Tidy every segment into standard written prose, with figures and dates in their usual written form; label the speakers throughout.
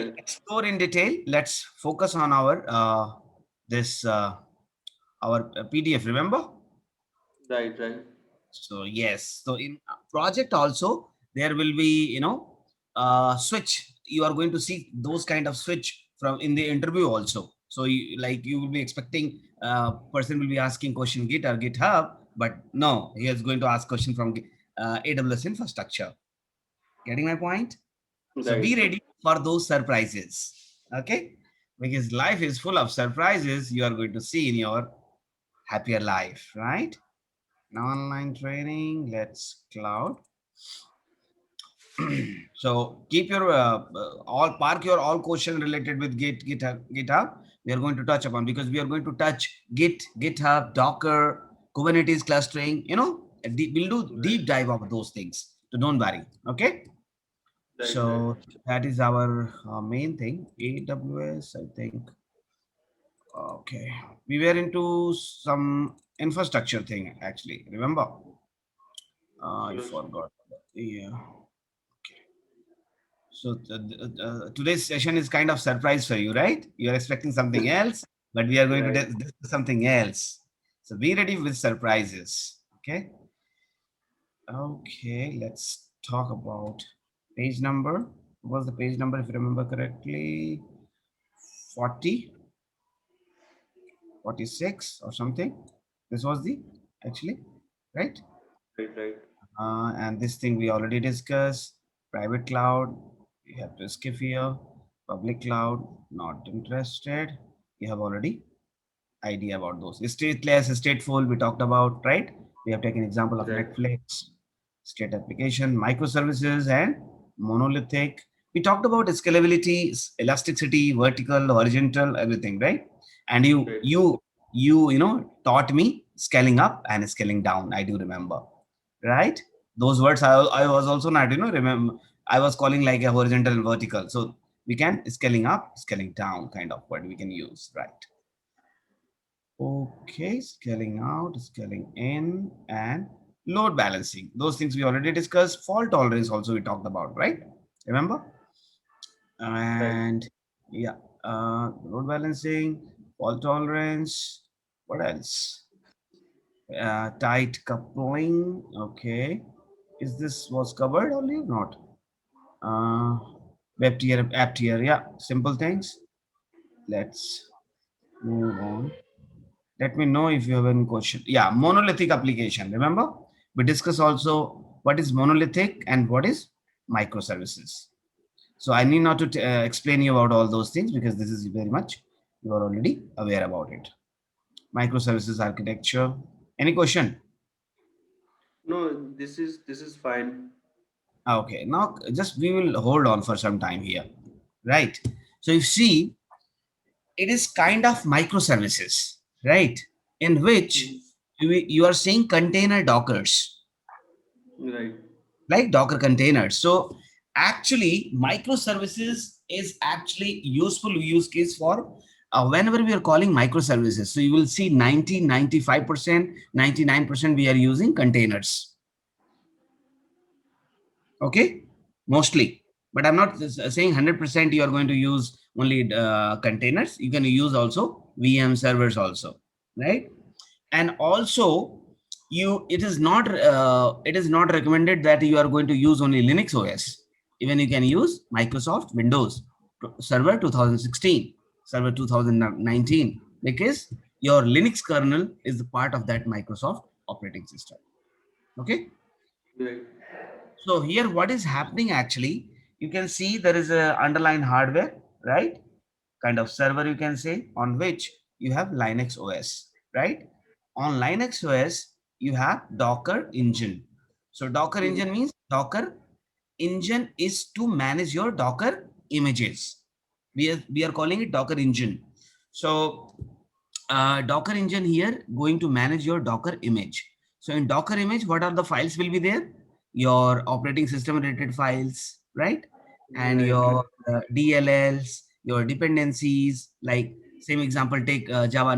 Speaker 1: Right.
Speaker 2: explore in detail, let's focus on our this our PDF. Remember?
Speaker 1: Right. Right.
Speaker 2: So yes, so in project also there will be switch. You are going to see those kind of switch from in the interview also. So you will be expecting person will be asking question Git or GitHub, but no, he is going to ask question from AWS infrastructure. Getting my point? So be
Speaker 1: Right.
Speaker 2: ready for those surprises. Okay, because life is full of surprises. You are going to see in your happier life, right? Online training, let's cloud. So keep your all park your all question related with GitHub. We are going to touch upon because we are going to touch GitHub, Docker, Kubernetes clustering. We'll do deep
Speaker 1: Right.
Speaker 2: dive of those things. So don't worry. Okay.
Speaker 1: Right. Right.
Speaker 2: So that is our main thing. AWS, I think. Okay, we were into some infrastructure thing actually. Remember? I
Speaker 1: Sure.
Speaker 2: forgot. Yeah. So today's session is kind of surprise for you, right? You are expecting something else, but we are going to
Speaker 1: Right.
Speaker 2: discuss something else. So be ready with surprises. Okay. Okay. Let's talk about page number. What was the page number, if you remember correctly? 40, 46 or something. This was the actually, right?
Speaker 1: Right. Right.
Speaker 2: And this thing we already discussed. Private cloud, we have to skip here. Public cloud, not interested. You have already idea about those. Stateless, stateful, we talked about, right? We have taken example of
Speaker 1: Right.
Speaker 2: Netflix, state application, microservices, and monolithic. We talked about scalability, elasticity, vertical, horizontal, everything, right? And you
Speaker 1: Right.
Speaker 2: you taught me scaling up and scaling down. I do remember, right? Those words I was also not remember. I was calling like a horizontal and vertical. So we can scaling up, scaling down kind of word we can use, right? Okay, scaling out, scaling in, and load balancing. Those things we already discussed. Fault tolerance also we talked about, right? Remember?
Speaker 1: Right.
Speaker 2: And yeah, load balancing, fault tolerance. What else? Tight coupling. Okay, is this was covered only or not? Uh, web tier, app tier. Yeah, simple things. Let's move on. Let me know if you have any question. Yeah, monolithic application. Remember, we discuss also what is monolithic and what is microservices. So I need not to explain you about all those things because this is very much you are already aware about it. Microservices architecture. Any question?
Speaker 1: No, this is fine.
Speaker 2: Okay, now just we will hold on for some time here, right? So you see, it is kind of microservices, right? In which
Speaker 1: Mhm.
Speaker 2: you are saying container dockers,
Speaker 1: Right.
Speaker 2: like Docker containers. So actually, microservices is actually useful use case for whenever we are calling microservices. So you will see 95%, 99% we are using containers. Okay, mostly. But I'm not saying 100% you are going to use only containers. You can use also VM servers also, right? And also it is not recommended that you are going to use only Linux OS. Even you can use Microsoft Windows Server 2016, Server 2019, because your Linux kernel is the part of that Microsoft operating system. Okay.
Speaker 1: Right.
Speaker 2: So here what is happening actually, you can see there is a underlying hardware, right? Kind of server you can say, on which you have Linux OS, right? On Linux OS, you have Docker engine. So Docker engine
Speaker 1: Mhm.
Speaker 2: means Docker engine is to manage your Docker images. We are calling it Docker engine. So Docker engine here going to manage your Docker image. So in Docker image, what are the files will be there? Your operating system related files, right? And
Speaker 1: Right.
Speaker 2: your
Speaker 1: Right.
Speaker 2: DLLs, your dependencies, like same example, take Java,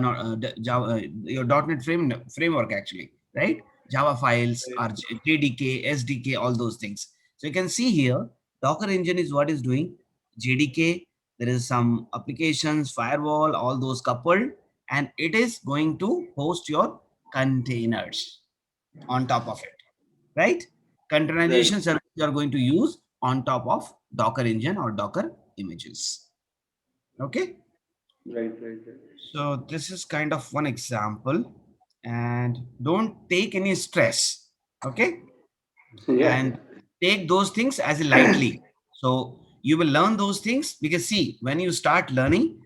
Speaker 2: Java, your .NET framework actually, right? Java files
Speaker 1: Right.
Speaker 2: or JDK, SDK, all those things. So you can see here, Docker engine is what is doing. JDK there is some applications, firewall, all those coupled, and it is going to host your containers on top of it, right?
Speaker 1: Right.
Speaker 2: Containerization service you are going to use on top of Docker engine or Docker images. Okay.
Speaker 1: Right. Right. Right.
Speaker 2: So this is kind of one example, and don't take any stress. Okay.
Speaker 1: Yeah.
Speaker 2: And take those things as lightly. So you will learn those things because see, when you start learning,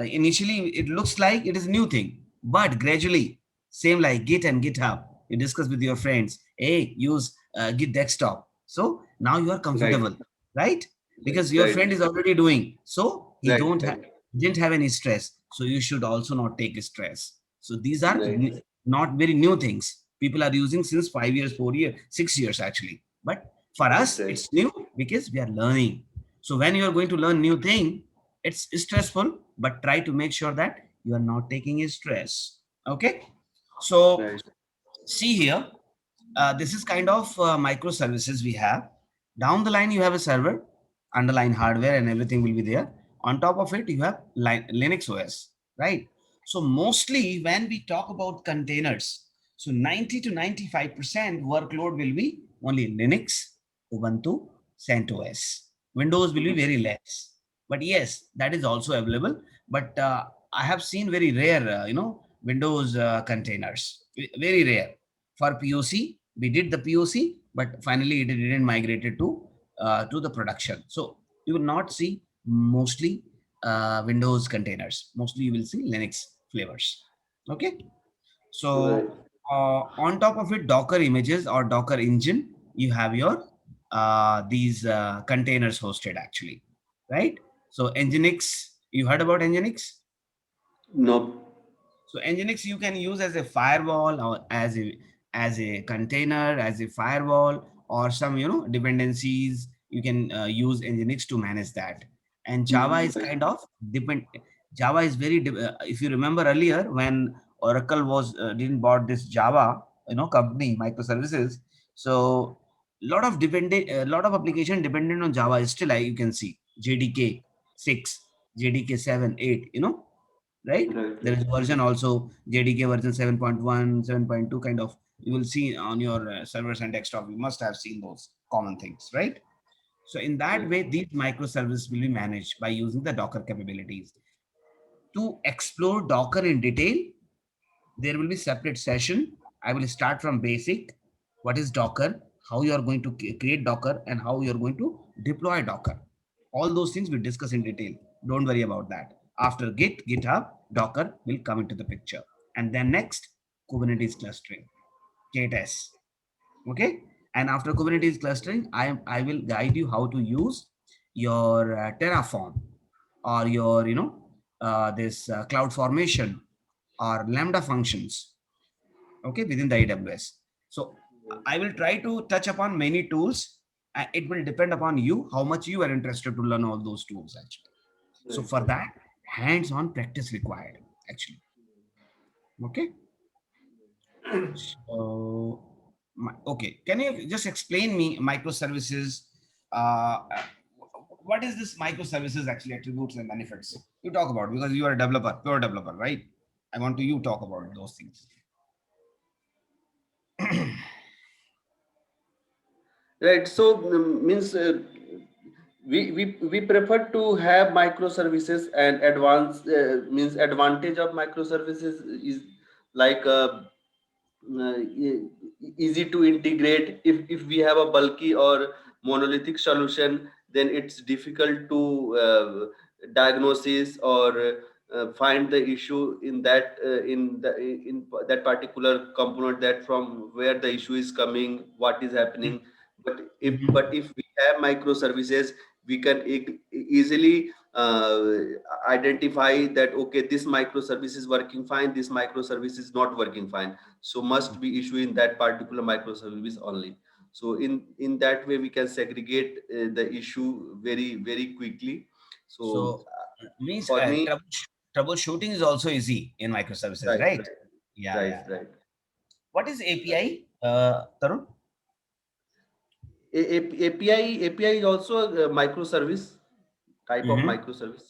Speaker 2: initially it looks like it is a new thing, but gradually, same like Git and GitHub, you discuss with your friends, hey, use Git desktop. So now you are
Speaker 1: Right.
Speaker 2: comfortable, right?
Speaker 1: Right.
Speaker 2: Because your
Speaker 1: Right.
Speaker 2: friend is already doing, so he
Speaker 1: Right.
Speaker 2: don't have
Speaker 1: Right.
Speaker 2: didn't have any stress. So you should also not take stress. So these are
Speaker 1: Right.
Speaker 2: not very new things. People are using since 5 years, 4 years, 6 years actually. But for
Speaker 1: Right.
Speaker 2: us,
Speaker 1: Right.
Speaker 2: it's new because we are learning. So when you are going to learn new thing, it's stressful, but try to make sure that you are not taking a stress. Okay. So
Speaker 1: Right.
Speaker 2: see here, this is kind of microservices we have. Down the line, you have a server, underlying hardware, and everything will be there. On top of it, you have Linux OS, right? So mostly when we talk about containers, so 90 to 95% workload will be only Linux, Ubuntu, CentOS. Windows will be very less. But yes, that is also available. But I have seen very rare, Windows containers, very rare for POC. We did the POC, but finally it didn't migrate it to the production. So you will not see mostly Windows containers. Mostly you will see Linux flavors. Okay.
Speaker 1: Right.
Speaker 2: So on top of it, Docker images or Docker engine, you have your these containers hosted actually, right? So Nginx, you heard about Nginx?
Speaker 1: No.
Speaker 2: So Nginx you can use as a firewall or as a container, as a firewall, or some dependencies. You can use Nginx to manage that. And Java is
Speaker 1: Right.
Speaker 2: kind of depend. Java is very. If you remember earlier when Oracle was didn't bought this Java company microservices, so lot of application dependent on Java is still like you can see JDK 6, JDK 7, 8. Right?
Speaker 1: Right.
Speaker 2: There is
Speaker 1: Right.
Speaker 2: version also JDK version 7.1, 7.2 kind of you will see on your servers and desktop. You must have seen those common things, right? So in that
Speaker 1: Right.
Speaker 2: way, these microservices will be managed by using the Docker capabilities. To explore Docker in detail, there will be separate session. I will start from basic. What is Docker? How you are going to create Docker and how you are going to deploy Docker. All those things we discuss in detail. Don't worry about that. After Git, GitHub, Docker will come into the picture. And then next, Kubernetes clustering, KTS. Okay. And after Kubernetes clustering, I will guide you how to use your Terraform or your this cloud formation or Lambda functions, okay, within the AWS. So I will try to touch upon many tools. It will depend upon you how much you are interested to learn all those tools actually. So
Speaker 1: Right.
Speaker 2: for
Speaker 1: Right.
Speaker 2: that, hands-on practice required actually. Okay. So okay, can you just explain me microservices? What is this microservices actually attributes and benefits? You talk about because you are a developer, pure developer, right? I want to you talk about those things.
Speaker 1: Right. So means we prefer to have microservices, and advance means advantage of microservices is like easy to integrate. If we have a bulky or monolithic solution, then it's difficult to diagnosis or find the issue in in that particular component, that from where the issue is coming, what is happening. But if we have microservices, we can easily identify that okay, this microservice is working fine, this microservice is not working fine, so must be issue in that particular microservice only. So in that way we can segregate the issue very very quickly. So
Speaker 2: So means
Speaker 1: for me,
Speaker 2: troubleshooting is also easy in microservices,
Speaker 1: right,
Speaker 2: right?
Speaker 1: right,
Speaker 2: Yeah,
Speaker 1: right,
Speaker 2: yeah.
Speaker 1: right.
Speaker 2: What is API, Tarun?
Speaker 1: API is also a microservice type of
Speaker 2: Mm-hmm.
Speaker 1: microservice.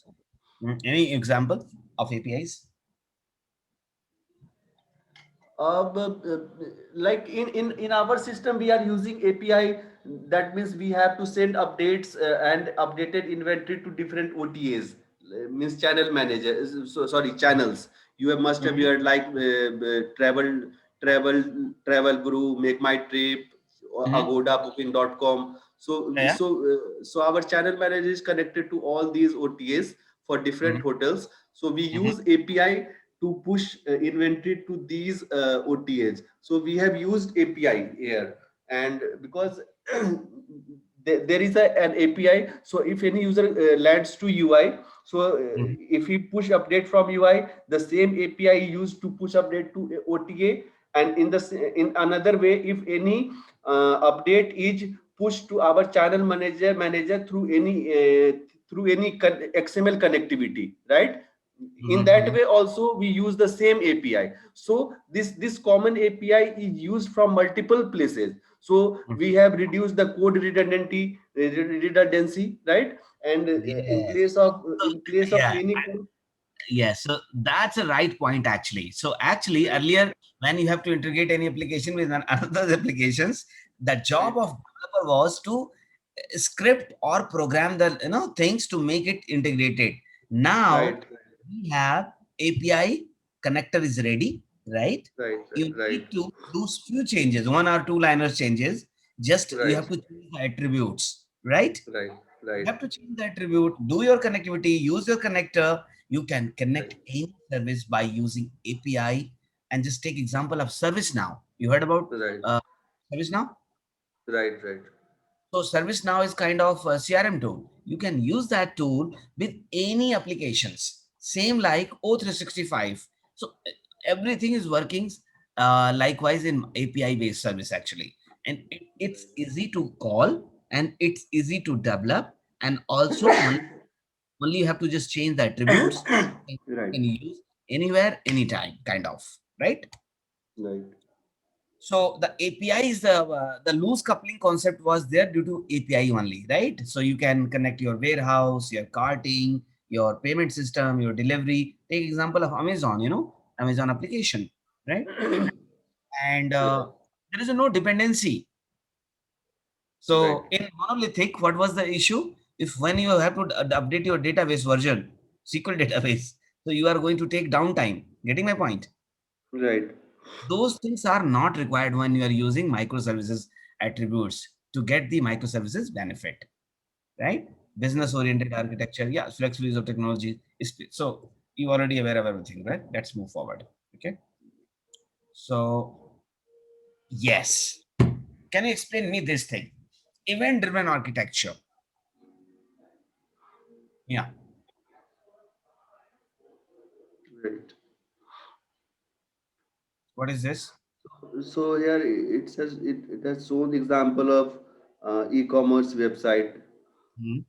Speaker 2: Any example of APIs?
Speaker 1: Like in our system, we are using API. That means we have to send updates and updated inventory to different OTAs. Means channel manager. So sorry, channels. You have must have
Speaker 2: Mhm.
Speaker 1: heard like travel guru, make my trip,
Speaker 2: Mhm.
Speaker 1: Agoda, Booking.com.
Speaker 2: Yeah.
Speaker 1: So our channel manager is connected to all these OTAs for different
Speaker 2: Mhm.
Speaker 1: hotels. So we
Speaker 2: Mhm.
Speaker 1: use API to push inventory to these OTAs. So we have used API here, and because there is an API, so if any user lands to UI, so
Speaker 2: Mhm.
Speaker 1: if he push update from UI, the same API used to push update to OTA, and in another way, if any update is pushed to our channel manager through any XML connectivity, right? In that
Speaker 2: Mhm.
Speaker 1: way also we use the same API. So this common API is used from multiple places, so
Speaker 2: Mhm.
Speaker 1: we have reduced the code redundancy, right? And
Speaker 2: Yes. So,
Speaker 1: in place of
Speaker 2: yeah.
Speaker 1: many code.
Speaker 2: Yes, so that's a right point actually. So actually
Speaker 1: Right,
Speaker 2: earlier when you have to integrate any application with another applications, the job
Speaker 1: right,
Speaker 2: of developer was to script or program the things to make it integrated. Now
Speaker 1: right,
Speaker 2: we have API connector is ready, right?
Speaker 1: right,
Speaker 2: You
Speaker 1: right,
Speaker 2: need to do few changes, one or two liners changes. Just you
Speaker 1: right,
Speaker 2: have to change the attributes, right?
Speaker 1: right,
Speaker 2: You
Speaker 1: right,
Speaker 2: have to change the attribute, do your connectivity, use your connector. You can connect
Speaker 1: right,
Speaker 2: any service by using API. And just take example of ServiceNow. You heard about
Speaker 1: right,
Speaker 2: uh, ServiceNow?
Speaker 1: right, right,
Speaker 2: So ServiceNow is kind of a CRM tool. You can use that tool with any applications. Same like O365. So everything is working likewise in API based service actually. And it's easy to call and it's easy to develop. And also only you have to just change the attributes and
Speaker 1: right,
Speaker 2: you can use anywhere, anytime, kind of, right?
Speaker 1: right.
Speaker 2: So the API is the loose coupling concept was there due to API only, right? So you can connect your warehouse, your carting, your payment system, your delivery. Take example of Amazon, Amazon application, right? And
Speaker 1: Yeah.
Speaker 2: there is no dependency.
Speaker 1: Right,
Speaker 2: So in monolithic, what was the issue? If when you have to update your database version, SQL database, so you are going to take downtime. Getting my point?
Speaker 1: right,
Speaker 2: Those things are not required when you are using microservices attributes to get the microservices benefit, right? Business oriented architecture, yeah, flexible use of technology. So you already aware of everything, right? Let's move forward. Okay. So yes, can you explain me this thing? Event driven architecture. Yeah.
Speaker 1: right.
Speaker 2: What is this?
Speaker 1: So here it has shown example of e-commerce website.
Speaker 2: Hmm.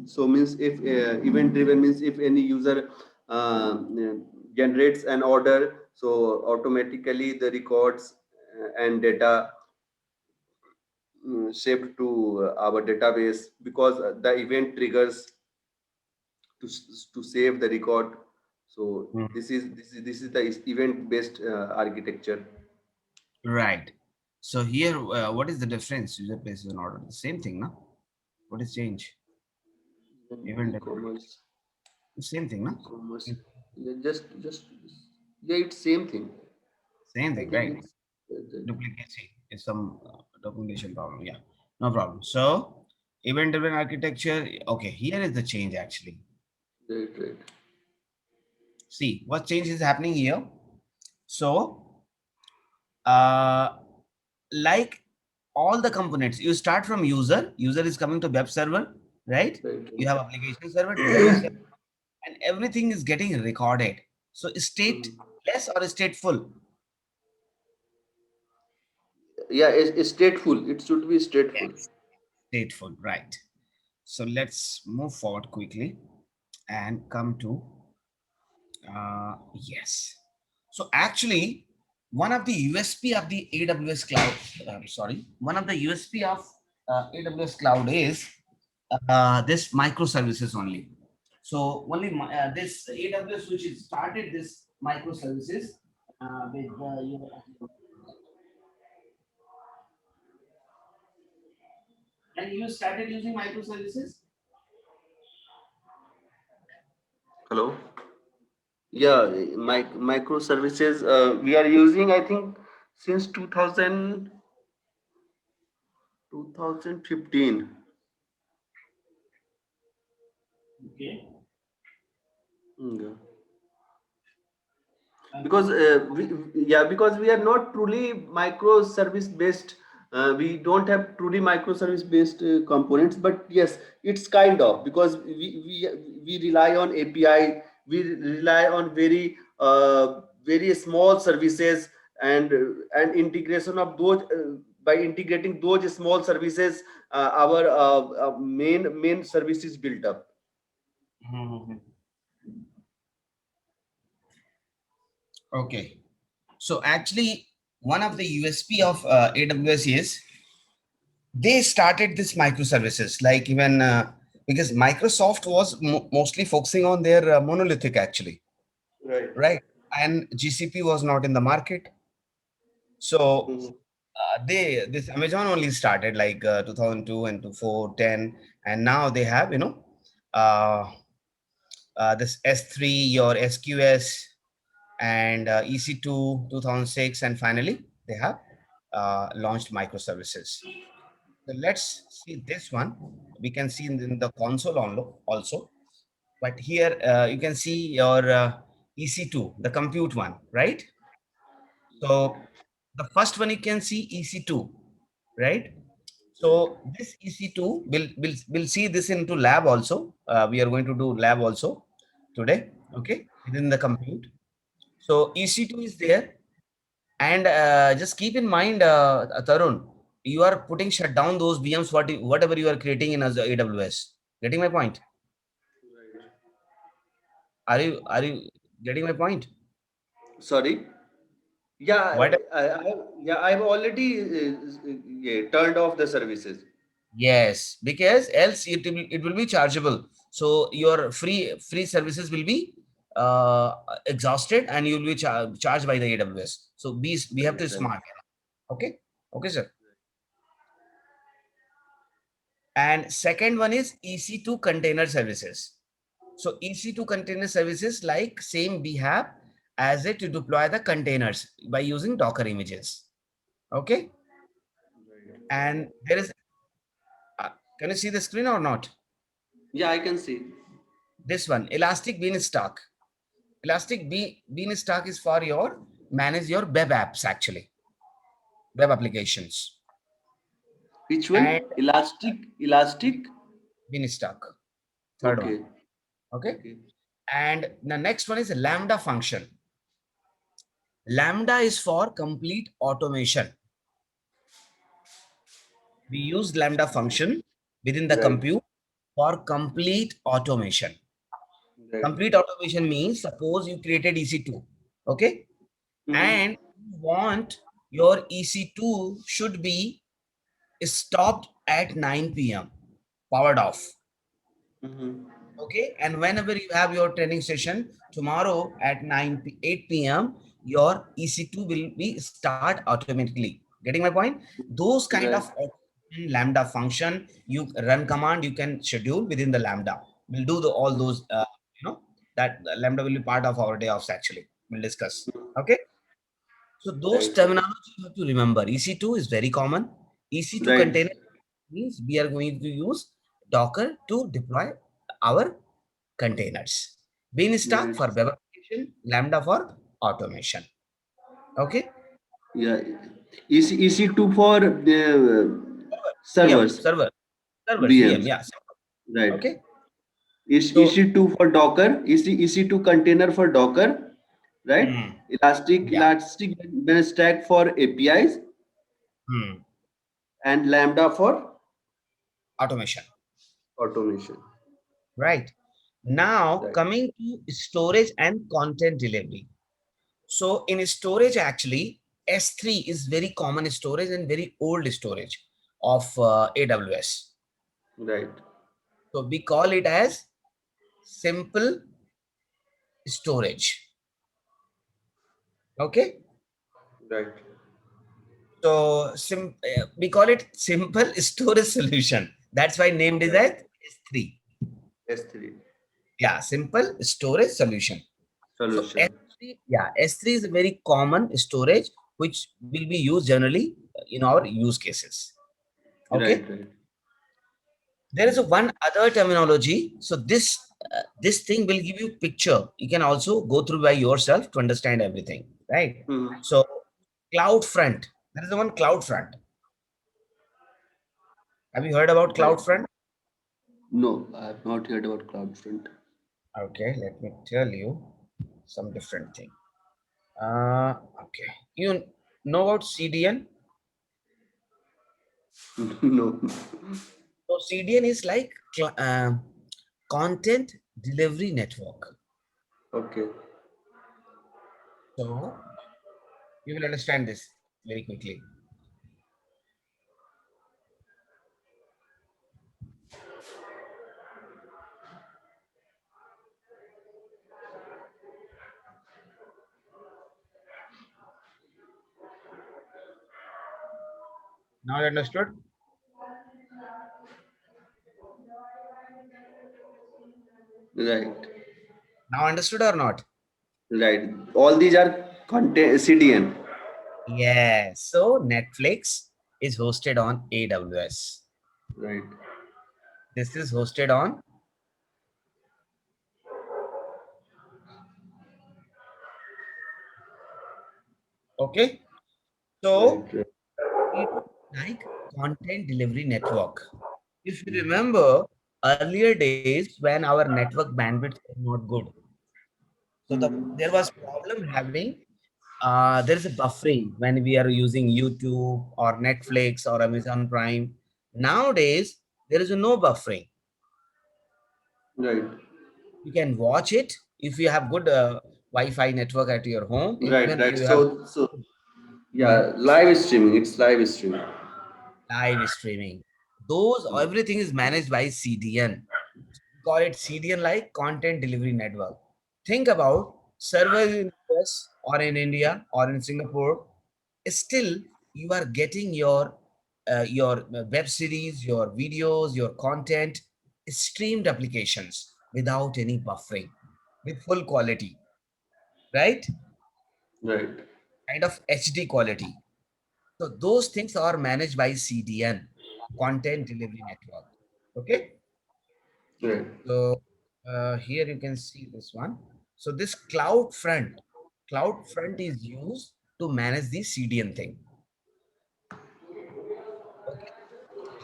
Speaker 1: So means if event driven means if any user uh, generates an order, so automatically the records and data saved to our database, because the event triggers to save the record. So
Speaker 2: Hmm.
Speaker 1: this is the event based architecture.
Speaker 2: Right. So here, what is the difference? User places an order. The same thing, no? What is change? Event driven.
Speaker 1: E-commerce,
Speaker 2: Same thing, no?
Speaker 1: e-commerce. Yeah, just yeah, it's same thing.
Speaker 2: Same
Speaker 1: I
Speaker 2: thing,
Speaker 1: think
Speaker 2: right?
Speaker 1: it's
Speaker 2: Duplicacy is some documentation problem. Yeah, no problem. So, event-driven architecture. Okay, here is the change actually.
Speaker 1: right, right,
Speaker 2: See what change is happening here. So, uh, like all the components, you start from user. User is coming to web server, right?
Speaker 1: right,
Speaker 2: You have application server, database server, and everything is getting recorded. So,
Speaker 1: Mhm.
Speaker 2: stateless or stateful?
Speaker 1: Yeah, it's stateful. It should be stateful.
Speaker 2: Yes, stateful, right? So let's move forward quickly and come to yes. So actually, one of the USP of the AWS cloud, sorry, one of the USP of AWS cloud is this microservices only. So only this AWS which is started this microservices with your, and you started using microservices.
Speaker 1: Hello. Yeah, microservices we are using, I think, since 2015.
Speaker 2: Okay.
Speaker 1: Yeah. Because
Speaker 2: Okay.
Speaker 1: yeah, because we are not truly microservice based. We don't have truly microservice based components, but yes, it's kind of, because we rely on API, we rely on very small services, and integration of those, by integrating those small services, our main service is built up.
Speaker 2: Mhm. Okay. So actually, one of the USP of AWS is they started this microservices, like even because Microsoft was mostly focusing on their monolithic actually,
Speaker 1: Right.
Speaker 2: right? And GCP was not in the market. So
Speaker 1: Mhm.
Speaker 2: this Amazon only started like 2002 and 2004, 10, and now they have, uh, this S3 or SQS and EC2 2006, and finally they have launched microservices. So let's see this one. We can see in the console also, but here you can see your EC2, the compute one, right? So the first one you can see EC2, right? So this EC2 will see this into lab also. We are going to do lab also today, okay, within the compute. So EC2 is there, and just keep in mind, Tarun, you are putting shut down those VMs, whatever you are creating in as AWS. Getting my point? Are you getting my point?
Speaker 1: Sorry. Yeah,
Speaker 2: What?
Speaker 1: yeah, I've already yeah, turned off the services.
Speaker 2: Yes, because else it will be chargeable. So your free services will be uh, exhausted, and you will be charged by the AWS. So we have
Speaker 1: Right,
Speaker 2: to
Speaker 1: right.
Speaker 2: smart. Okay, okay, sir. And second one is EC2 container services. So EC2 container services, like same we have as it to deploy the containers by using Docker images. Okay. And there is, can you see the screen or not?
Speaker 1: Yeah, I can see.
Speaker 2: This one, Elastic Beanstalk. Elastic Beanstalk is for your manage your web apps actually, web applications.
Speaker 1: Which
Speaker 2: And
Speaker 1: one? Elastic.
Speaker 2: Beanstalk, third one.
Speaker 1: Okay,
Speaker 2: Okay.
Speaker 1: okay.
Speaker 2: And the next one is Lambda function. Lambda is for complete automation. We use Lambda function within the
Speaker 1: Right,
Speaker 2: compute for complete automation.
Speaker 1: right.
Speaker 2: Complete automation means suppose you created EC2, okay,
Speaker 1: Mm-hmm.
Speaker 2: and you want your EC2 should be stopped at 9 p.m. powered off,
Speaker 1: Mm-hmm.
Speaker 2: okay, and whenever you have your training session tomorrow at 8 p.m., your EC2 will be start automatically. Getting my point? Those kind of
Speaker 1: Right.
Speaker 2: automation, Lambda function, you run command, you can schedule within the Lambda. We'll do all
Speaker 1: Mm-hmm.
Speaker 2: those, that Lambda will be part of our day offs actually. We'll discuss. Okay. So those
Speaker 1: Right,
Speaker 2: terminology you have to remember. EC2 is very common. EC2
Speaker 1: right,
Speaker 2: container means we are going to use Docker to deploy our containers. Beanstalk
Speaker 1: right.
Speaker 2: for web application, Lambda for automation. Okay.
Speaker 1: Yeah. EC2 for the
Speaker 2: VM
Speaker 1: servers,
Speaker 2: servers VM.
Speaker 1: VMs.
Speaker 2: Yeah.
Speaker 1: Right.
Speaker 2: Okay. So
Speaker 1: EC2 for Docker, EC2 container for Docker, right?
Speaker 2: hmm, yeah.
Speaker 1: Elastic Stack for APIs,
Speaker 2: Hmm,
Speaker 1: and Lambda for
Speaker 2: automation.
Speaker 1: automation.
Speaker 2: Right. Now
Speaker 1: Right.
Speaker 2: coming to storage and content delivery. So in storage, actually, S3 is very common storage and very old storage of AWS.
Speaker 1: Right.
Speaker 2: So we call it as simple storage. Okay.
Speaker 1: Right.
Speaker 2: So we call it simple storage solution. That's why named is
Speaker 1: Right.
Speaker 2: as S3.
Speaker 1: S3
Speaker 2: Yeah, simple storage solution. So
Speaker 1: solution.
Speaker 2: S3, yeah, S3 is a very common storage which will be used generally in our use cases.
Speaker 1: Right.
Speaker 2: Okay.
Speaker 1: Right.
Speaker 2: There is a one other terminology. So this thing will give you picture. You can also go through by yourself to understand everything, right?
Speaker 1: Mhm.
Speaker 2: So cloud front. There is the one cloud front. Have you heard about
Speaker 1: Right.
Speaker 2: cloud front?
Speaker 1: No, I have not heard about CloudFront.
Speaker 2: Okay, let me tell you some different thing. Okay, you know about CDN?
Speaker 1: No.
Speaker 2: So CDN is like content delivery network.
Speaker 1: Okay.
Speaker 2: So you will understand this very quickly. Now you understood?
Speaker 1: Right.
Speaker 2: Now understood or not?
Speaker 1: Right. All these are content CDN.
Speaker 2: Yes. So Netflix is hosted on AWS.
Speaker 1: Right.
Speaker 2: This is hosted on. Okay.
Speaker 1: Right.
Speaker 2: So
Speaker 1: Right.
Speaker 2: it like content delivery network. If you remember earlier days when our network bandwidth was not good, so there
Speaker 1: Mhm.
Speaker 2: was problem having there is a buffering when we are using YouTube or Netflix or Amazon Prime. Nowadays there is no buffering.
Speaker 1: Right.
Speaker 2: You can watch it if you have good Wi-Fi network at your home.
Speaker 1: Right.
Speaker 2: Even
Speaker 1: Right.
Speaker 2: you have
Speaker 1: So
Speaker 2: Mhm.
Speaker 1: yeah, live streaming. It's live streaming.
Speaker 2: live streaming. Those everything is managed by CDN. Call it CDN like content delivery network. Think about servers in US or in India or in Singapore. Still, you are getting your web series, your videos, your content streamed applications without any buffering, with full quality, right?
Speaker 1: Right.
Speaker 2: Kind of HD quality. So those things are managed by CDN, Content Delivery Network. Okay.
Speaker 1: Right.
Speaker 2: So here you can see this one. So this cloud front is used to manage the CDN thing. Okay.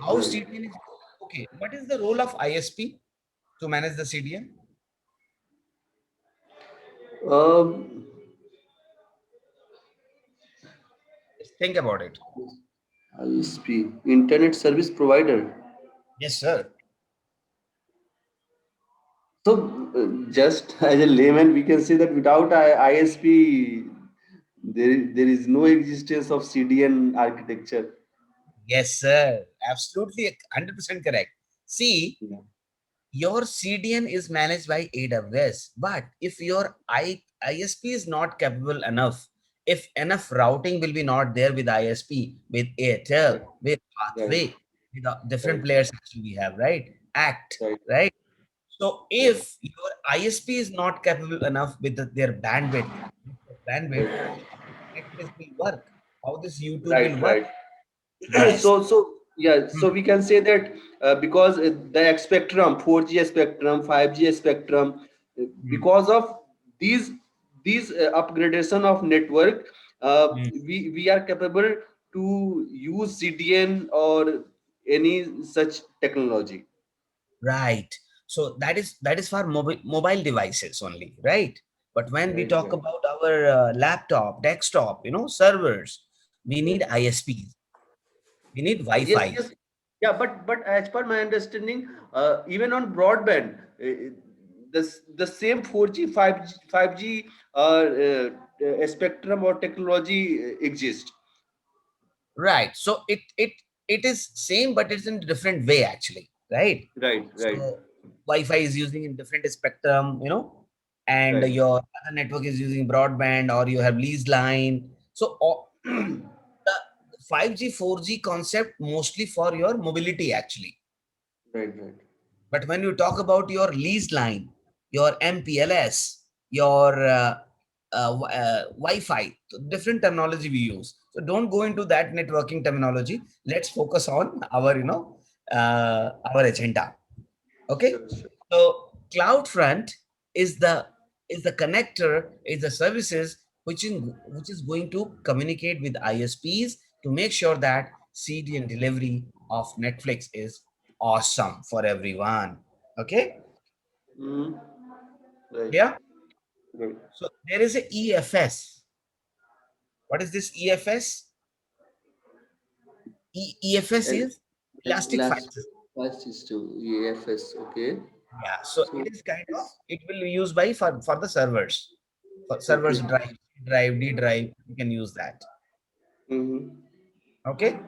Speaker 2: How
Speaker 1: Right.
Speaker 2: CDN is okay. What is the role of ISP to manage the CDN?
Speaker 1: Um,
Speaker 2: Just think about it.
Speaker 1: ISP, Internet Service Provider.
Speaker 2: Yes, sir.
Speaker 1: So, just as a layman, we can say that without ISP, there is no existence of CDN architecture.
Speaker 2: Yes, sir. Absolutely 100% correct. See,
Speaker 1: Yeah.
Speaker 2: your CDN is managed by AWS, but if your ISP is not capable enough, if enough routing will be not there with ISP, with Airtel,
Speaker 1: Right.
Speaker 2: with
Speaker 1: Right.
Speaker 2: Pathway, with different
Speaker 1: Right.
Speaker 2: players actually we have, right? Act,
Speaker 1: Right.
Speaker 2: right? So
Speaker 1: Right.
Speaker 2: if your ISP is not capable enough with their bandwidth,
Speaker 1: Right.
Speaker 2: how Netflix will work, how this YouTube will
Speaker 1: Right.
Speaker 2: work.
Speaker 1: Right.
Speaker 2: Yes.
Speaker 1: So yeah,
Speaker 2: Hmm.
Speaker 1: so we can say that because the spectrum, 4G spectrum, 5G spectrum,
Speaker 2: Hmm.
Speaker 1: because of these upgradation of network,
Speaker 2: Hmm.
Speaker 1: we are capable to use CDN or any such technology.
Speaker 2: Right. So that is for mobile devices only, right? But when we
Speaker 1: Right.
Speaker 2: talk
Speaker 1: Right.
Speaker 2: about our laptop, desktop, servers, we need
Speaker 1: Right.
Speaker 2: ISPs. We need
Speaker 1: Yes.
Speaker 2: Wi-Fi.
Speaker 1: Yes. Yeah. But as per my understanding, even on broadband, the same 4G, 5G spectrum or technology exists.
Speaker 2: Right. So it is same, but it's in a different way actually. right?
Speaker 1: Right, right,
Speaker 2: So Wi-Fi is using in different spectrum, and
Speaker 1: right.
Speaker 2: your other network is using broadband or you have leased line. So the 5G, 4G concept mostly for your mobility actually.
Speaker 1: Right, right.
Speaker 2: But when you talk about your leased line, your MPLS, your Wi-Fi, so different terminology we use. So don't go into that networking terminology. Let's focus on our, our agenda. Okay.
Speaker 1: Sure, sure.
Speaker 2: So CloudFront is the connector, is the services which is going to communicate with ISPs to make sure that CD and delivery of Netflix is awesome for everyone. Okay.
Speaker 1: Mm, right,
Speaker 2: Yeah.
Speaker 1: right.
Speaker 2: So there is a EFS. What is this EFS? EFS
Speaker 1: And
Speaker 2: is Elastic File
Speaker 1: last
Speaker 2: System.
Speaker 1: file system, EFS. Okay.
Speaker 2: Yeah. So
Speaker 1: So
Speaker 2: it is kind of,
Speaker 1: it's
Speaker 2: it will be used by for the servers. For servers
Speaker 1: okay.
Speaker 2: drive, D drive, you can use that.
Speaker 1: Mm-hmm.
Speaker 2: Okay.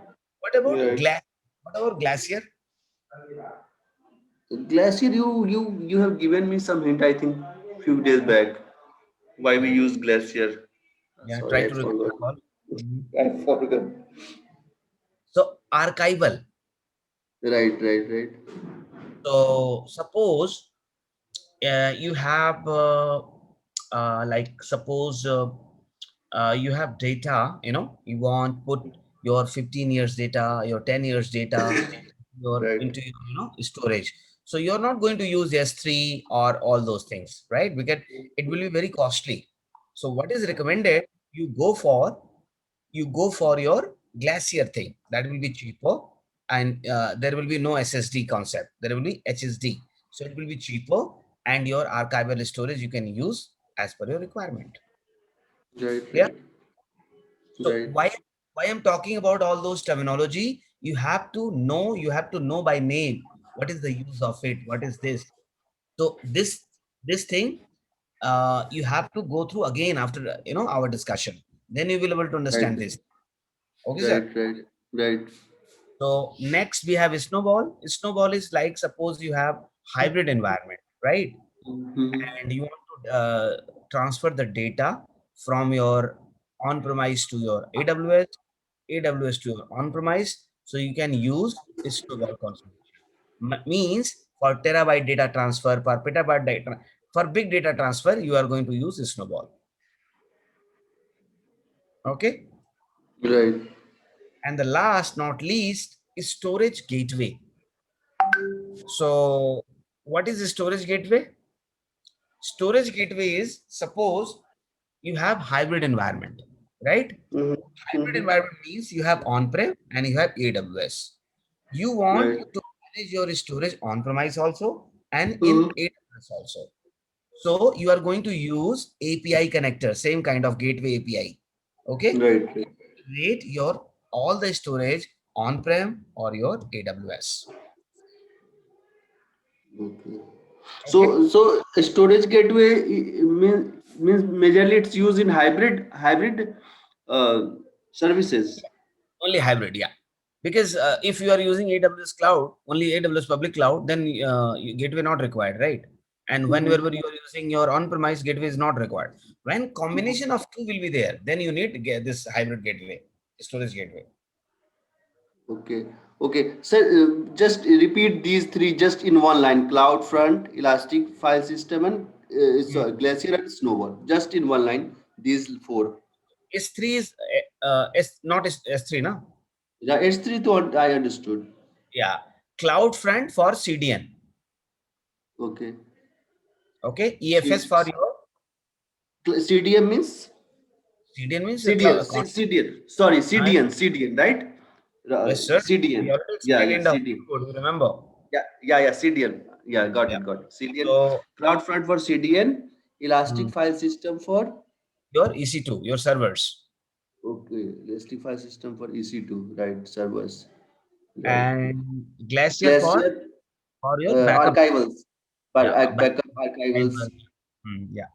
Speaker 2: What about
Speaker 1: Right.
Speaker 2: Glacier?
Speaker 1: Glacier, you have given me some hint, I think, few days back. Why we use Glacier?
Speaker 2: Yeah, try
Speaker 1: Sorry, I
Speaker 2: to
Speaker 1: forgot.
Speaker 2: recall. Mhm.
Speaker 1: I forgot.
Speaker 2: So archival.
Speaker 1: Right, right, right.
Speaker 2: So suppose you have like suppose you have data, you want put your 15 years data, your 10 years data, your
Speaker 1: Right,
Speaker 2: into your storage. So you're not going to use S3 or all those things, right? Because it will be very costly. So what is recommended, you go for your Glacier thing. That will be cheaper, and there will be no SSD concept. There will be HSD. So it will be cheaper, and your archival storage you can use as per your requirement.
Speaker 1: right,
Speaker 2: Yeah.
Speaker 1: right,
Speaker 2: So
Speaker 1: right,
Speaker 2: why I'm talking about all those terminology? You have to know by name what is the use of it. What is this? So this thing you have to go through again after our discussion. Then you will be able to
Speaker 1: right,
Speaker 2: understand this. Okay, sir.
Speaker 1: right, right, right.
Speaker 2: So next we have Snowball. Snowball is like, suppose you have hybrid environment, right?
Speaker 1: Mm-hmm.
Speaker 2: And you want to transfer the data from your on-premise to your AWS, AWS to your on-premise. So you can use Snowball configuration. Means for terabyte data transfer, per petabyte data, for big data transfer, you are going to use Snowball. Okay.
Speaker 1: Right.
Speaker 2: And the last, not least, is storage gateway. So what is the storage gateway? Storage gateway is, suppose you have hybrid environment, right?
Speaker 1: Mm-hmm.
Speaker 2: Hybrid
Speaker 1: Mm-hmm.
Speaker 2: environment means you have on-prem and you have AWS. You want
Speaker 1: Right.
Speaker 2: to manage your storage on-premise also and in
Speaker 1: Mm-hmm.
Speaker 2: AWS also. So you are going to use API connector, same kind of gateway API. Okay.
Speaker 1: Right, right.
Speaker 2: Rate your all the storage on-prem or your AWS.
Speaker 1: Okay.
Speaker 2: Okay.
Speaker 1: So storage gateway means majorly it's used in hybrid uh, services.
Speaker 2: Only hybrid, yeah. Because if you are using AWS cloud, only AWS public cloud, then gateway not required, right? And whenever
Speaker 1: Mm-hmm.
Speaker 2: you are using your on-premise, gateway is not required. When combination of two will be there, then you need to get this hybrid gateway, storage gateway.
Speaker 1: Okay. Okay. So just repeat these three just in one line: CloudFront, Elastic File System, and
Speaker 2: Mm.
Speaker 1: Glacier and Snowball. Just in one line. These four.
Speaker 2: S3 is not S3, no?
Speaker 1: Yeah, S3 thought I understood.
Speaker 2: Yeah. CloudFront for CDN.
Speaker 1: Okay.
Speaker 2: Okay. EFS
Speaker 1: C-
Speaker 2: for your
Speaker 1: CDM means
Speaker 2: CDN means the
Speaker 1: CDN.
Speaker 2: cloud.
Speaker 1: CDN. Sorry, CDN, right?
Speaker 2: Yes, sir. We
Speaker 1: CDN.
Speaker 2: already
Speaker 1: Yeah,
Speaker 2: explained
Speaker 1: yeah,
Speaker 2: in the
Speaker 1: CDN.
Speaker 2: code, you remember?
Speaker 1: Yeah, CDN. Yeah, got
Speaker 2: Yeah.
Speaker 1: it, got it. CDN.
Speaker 2: So
Speaker 1: CloudFront for CDN, Elastic
Speaker 2: mm,
Speaker 1: File System for
Speaker 2: your EC2, your servers,
Speaker 1: okay, Elastic File System for EC2, right? Servers, right?
Speaker 2: and Glacier
Speaker 1: Glacier
Speaker 2: for your backup.
Speaker 1: archivals,
Speaker 2: Yeah,
Speaker 1: backup
Speaker 2: backup.
Speaker 1: archivals.
Speaker 2: Yeah.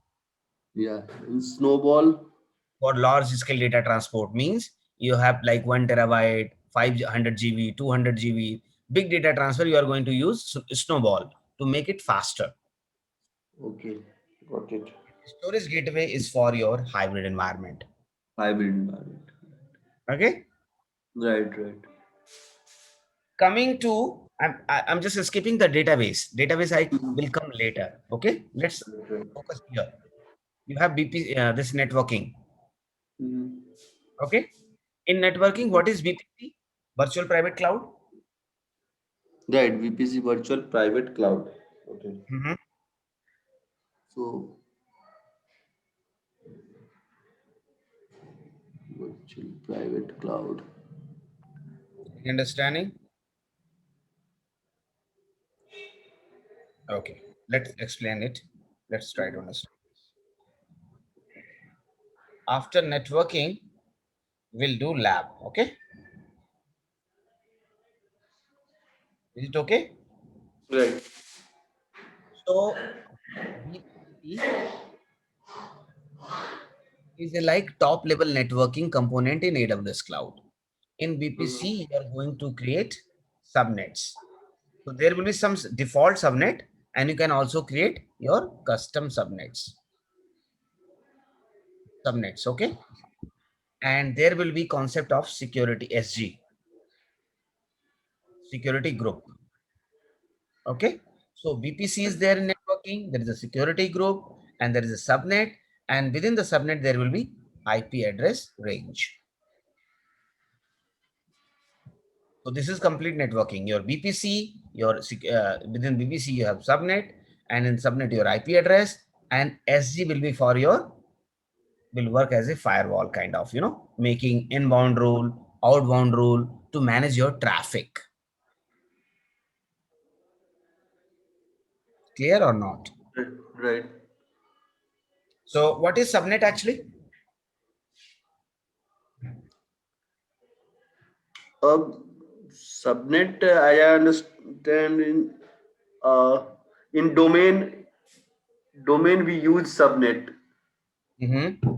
Speaker 1: Yeah, and Snowball.
Speaker 2: For large scale data transport means you have like 1 terabyte, 500 GB, 200 GB. Big data transfer, you are going to use Snowball to make it faster.
Speaker 1: Okay, got it.
Speaker 2: Storage gateway is for your hybrid environment.
Speaker 1: Hybrid environment.
Speaker 2: Okay.
Speaker 1: Right, right.
Speaker 2: Coming to, I'm just skipping the database. Database I
Speaker 1: Mhm.
Speaker 2: will come later. Okay. Let's
Speaker 1: Right, right.
Speaker 2: focus here. You have BP, this networking.
Speaker 1: Mhm.
Speaker 2: Okay. In networking, what is VPC? Virtual Private Cloud.
Speaker 1: Right, VPC virtual private cloud. Okay.
Speaker 2: Mhm.
Speaker 1: So virtual private cloud.
Speaker 2: Any understanding? Okay. Let's explain it. Let's try to understand. After networking, we'll do lab. Okay. Is it okay?
Speaker 1: Right.
Speaker 2: So VPC is a like top level networking component in AWS cloud. In
Speaker 1: Mhm.
Speaker 2: VPC, you are going to create subnets. So there will be some default subnet, and you can also create your custom subnets. Okay. And there will be concept of security SG, security group. Okay. So VPC is there in networking. There is a security group and there is a subnet. And within the subnet, there will be IP address range. So this is complete networking. Your VPC, within VPC you have subnet, and in subnet your IP address, and SG will be for your will work as a firewall kind of, making inbound rule, outbound rule to manage your traffic. Clear or not?
Speaker 1: Right. Right.
Speaker 2: So what is subnet actually?
Speaker 1: Subnet, I understand uh, in domain we use subnet.
Speaker 2: Mm-hmm.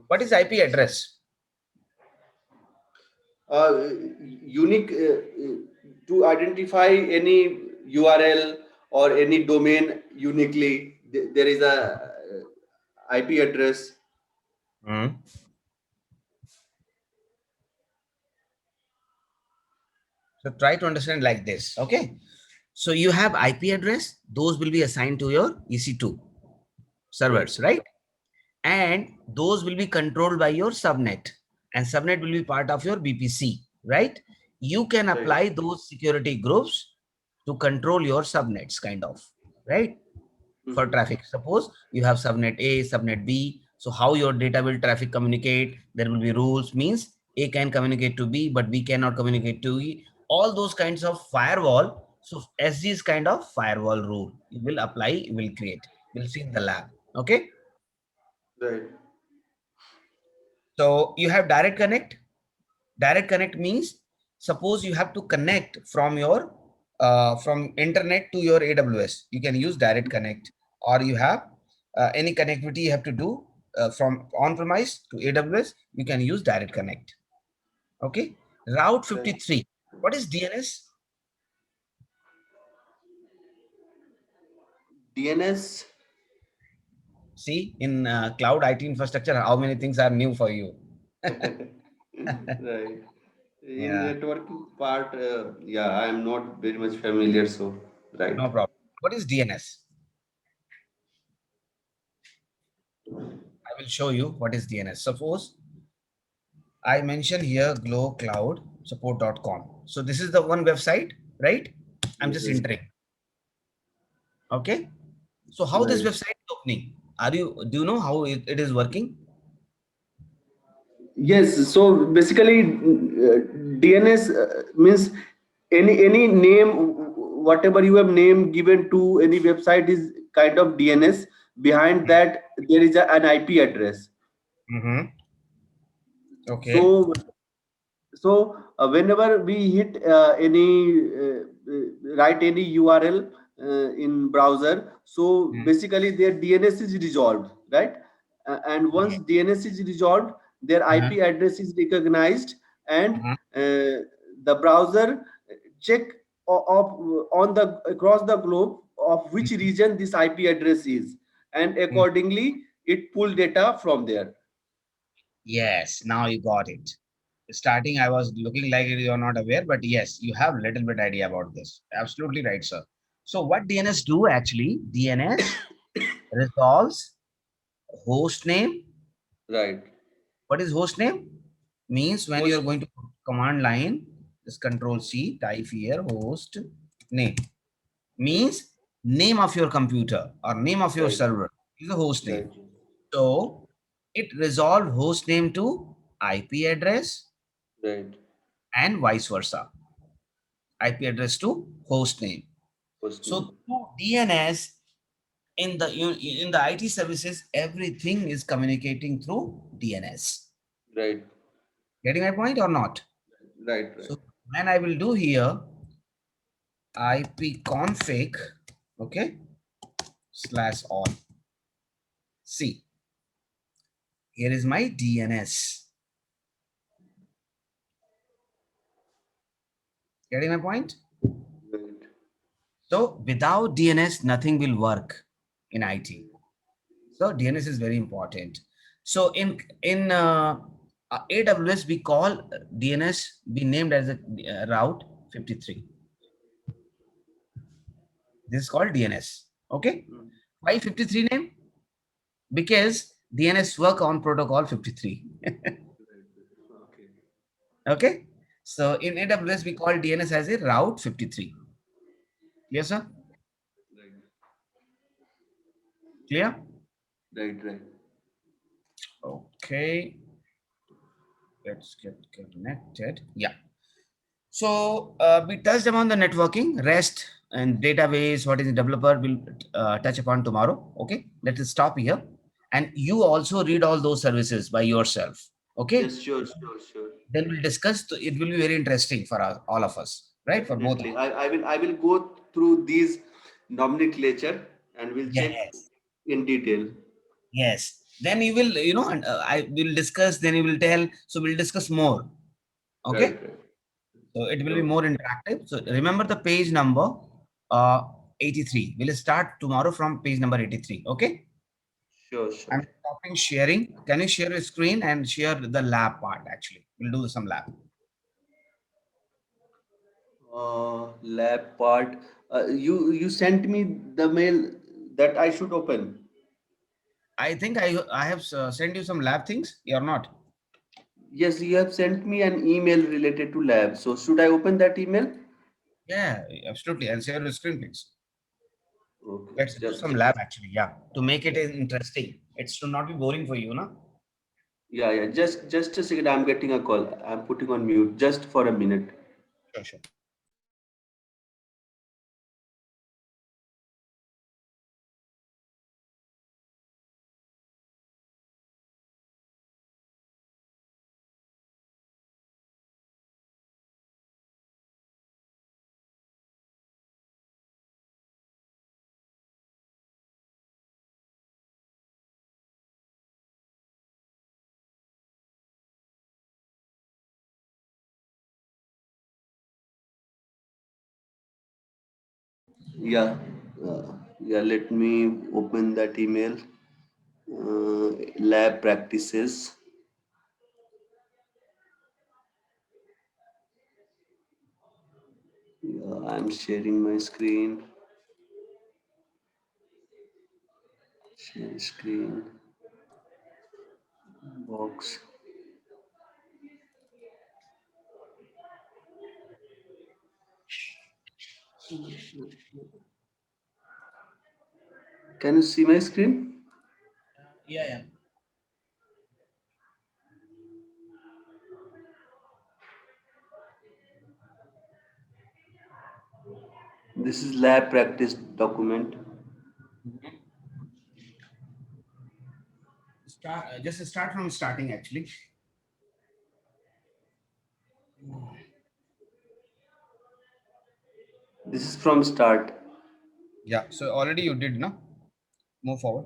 Speaker 2: What is IP address?
Speaker 1: Unique to identify any URL or any domain uniquely. There is a IP address.
Speaker 2: Mm. So try to understand like this. Okay. So you have IP address, those will be assigned to your EC2
Speaker 1: Right.
Speaker 2: servers, right? And those will be controlled by your subnet, and subnet will be part of your VPC, right? You can
Speaker 1: Right.
Speaker 2: apply those security groups to control your subnets kind of, right? For
Speaker 1: Mhm.
Speaker 2: traffic, suppose you have subnet A, subnet B. So how your data will traffic communicate? There will be rules, means A can communicate to B but B cannot communicate to E. All those kinds of firewall. So SG is kind of firewall rule, you will apply, you will create, we'll see in the lab. Okay.
Speaker 1: Right.
Speaker 2: So you have direct connect. Direct connect means, suppose you have to connect from your from internet to your AWS, you can use direct connect. Or you have any connectivity you have to do from on-premise to AWS, you can use direct connect. Okay. Route
Speaker 1: Right.
Speaker 2: 53. What is DNS?
Speaker 1: DNS.
Speaker 2: See, in cloud IT infrastructure, how many things are new for you?
Speaker 1: Right. In
Speaker 2: Yeah,
Speaker 1: networking part, yeah, I am not very much familiar. So, right.
Speaker 2: no problem. What is DNS? I will show you what is DNS. Suppose I mentioned here glowcloudsupport.com. So this is the one website, right? I'm
Speaker 1: Yes,
Speaker 2: just
Speaker 1: yes.
Speaker 2: entering. Okay. So how this
Speaker 1: Right.
Speaker 2: website is opening? Do you know how it is working?
Speaker 1: Yes. So basically, DNS means any name, whatever you have name given to any website is kind of DNS. Behind that, there is an IP address.
Speaker 2: Mm-hmm. Okay.
Speaker 1: So whenever we hit write any URL in browser, so
Speaker 2: Mm-hmm.
Speaker 1: basically their DNS is resolved, right? And once DNS is resolved, their
Speaker 2: Uh-huh.
Speaker 1: IP address is recognized, and
Speaker 2: Uh-huh.
Speaker 1: the browser check on the across the globe of which region this IP address is, and
Speaker 2: Mhm.
Speaker 1: accordingly it pull data from there.
Speaker 2: Yes, now you got it. Starting, I was looking like you're not aware, but yes, you have little bit idea about this. Absolutely right, sir. So what DNS do actually? DNS resolves host name.
Speaker 1: Right.
Speaker 2: What is host name? Means when you're
Speaker 1: Host.
Speaker 2: going to command line, just control C, type here host name. Means name of your computer or name of your
Speaker 1: Right.
Speaker 2: server is the host name.
Speaker 1: Right.
Speaker 2: So it resolve host name to IP address
Speaker 1: Right.
Speaker 2: and vice versa. IP address to host name.
Speaker 1: Host
Speaker 2: So
Speaker 1: name.
Speaker 2: through DNS in the IT services, everything is communicating through DNS.
Speaker 1: Right.
Speaker 2: Getting my point or not?
Speaker 1: Right. Right.
Speaker 2: So when I will do here ipconfig, okay, slash all. See, here is my DNS. Getting my point?
Speaker 1: Right.
Speaker 2: So without DNS, nothing will work in IT. So DNS is very important. So in AWS, we call DNS be named as a route 53. This is called DNS. Okay.
Speaker 1: Mm.
Speaker 2: Why 53 name? Because DNS work on protocol 53.
Speaker 1: Right. Okay.
Speaker 2: Okay. So in AWS, we call DNS as a route 53. Yes, sir.
Speaker 1: Right.
Speaker 2: Clear?
Speaker 1: Right. Right.
Speaker 2: Okay. Let's get connected. Yeah. So we touched upon the networking, REST, and database. What is the developer? We'll touch upon tomorrow. Okay, let us stop here. And you also read all those services by yourself. Okay,
Speaker 1: Yes. Sure. Sure. Sure.
Speaker 2: then we'll discuss. It will be very interesting for all of us, right? For both of
Speaker 1: Definitely.
Speaker 2: us.
Speaker 1: I will go through these nomenclature and we'll check
Speaker 2: Yes,
Speaker 1: in detail.
Speaker 2: yes. Then you will, and I will discuss. Then you will tell. So we'll discuss more.
Speaker 1: Right.
Speaker 2: Okay.
Speaker 1: Right.
Speaker 2: So it will be
Speaker 1: Sure.
Speaker 2: more interactive. So remember the page number uh, 83. We'll start tomorrow from page number 83. Okay.
Speaker 1: Sure. Sure.
Speaker 2: I'm stopping sharing. Can you share your screen and share the lab part actually? We'll do some lab.
Speaker 1: Lab part. You sent me the mail that I should open.
Speaker 2: I think I have sent you some lab things. You're not.
Speaker 1: Yes, you have sent me an email related to lab. So should I open that email?
Speaker 2: Yeah, absolutely. And share your screen, please.
Speaker 1: Okay.
Speaker 2: Let's do
Speaker 1: Just
Speaker 2: some
Speaker 1: a
Speaker 2: lab
Speaker 1: second.
Speaker 2: actually. Yeah, to make it
Speaker 1: Yeah.
Speaker 2: interesting. It should not be boring for you, no?
Speaker 1: Yeah. Yeah. Just a second. I'm getting a call. I'm putting on mute just for a minute.
Speaker 2: Sure, sure.
Speaker 1: Yeah. Yeah. Let me open that email. Lab practices. Yeah, I'm sharing my screen. Share screen box. Can you see my screen?
Speaker 2: Yeah, yeah.
Speaker 1: This is lab practice document.
Speaker 2: Mhm. Start. Just start from starting actually.
Speaker 1: This is from start.
Speaker 2: Yeah. So already you did, no? Move forward.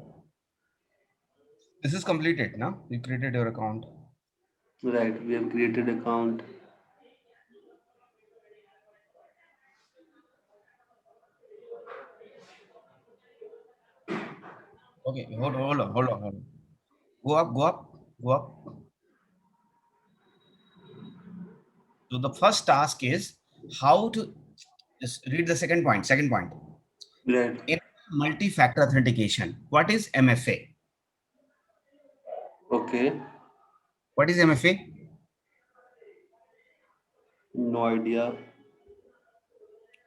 Speaker 2: This is completed, no? You created your account.
Speaker 1: Right. We have created account.
Speaker 2: Okay, hold on. Go up. So the first task is how to just read the second point. Second point.
Speaker 1: Right.
Speaker 2: In multi-factor authentication, what is MFA?
Speaker 1: Okay.
Speaker 2: What is MFA?
Speaker 1: No idea.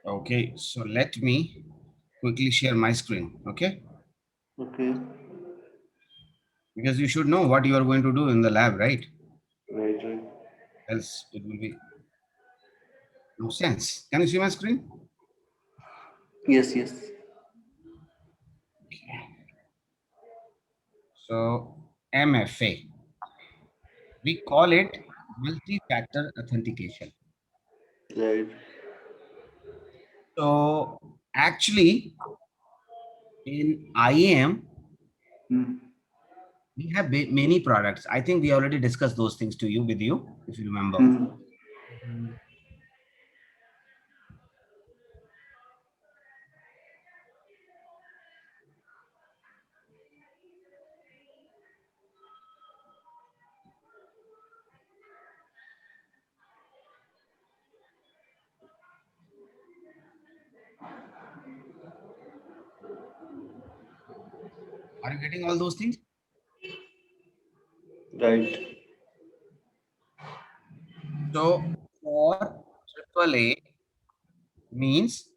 Speaker 2: Okay, so let me quickly share my screen. Okay,
Speaker 1: Okay.
Speaker 2: because you should know what you are going to do in the lab, right?
Speaker 1: Right. Right.
Speaker 2: Else it will be no sense. Can you see my screen?
Speaker 1: Yes. Yes.
Speaker 2: So MFA, we call it multi-factor authentication.
Speaker 1: Right.
Speaker 2: So actually in IAM,
Speaker 1: Hmm.
Speaker 2: we have many products. I think we already discussed those things to you with you, if you remember.
Speaker 1: Hmm.
Speaker 2: Are you getting all those things?
Speaker 1: Right.
Speaker 2: So for AAA means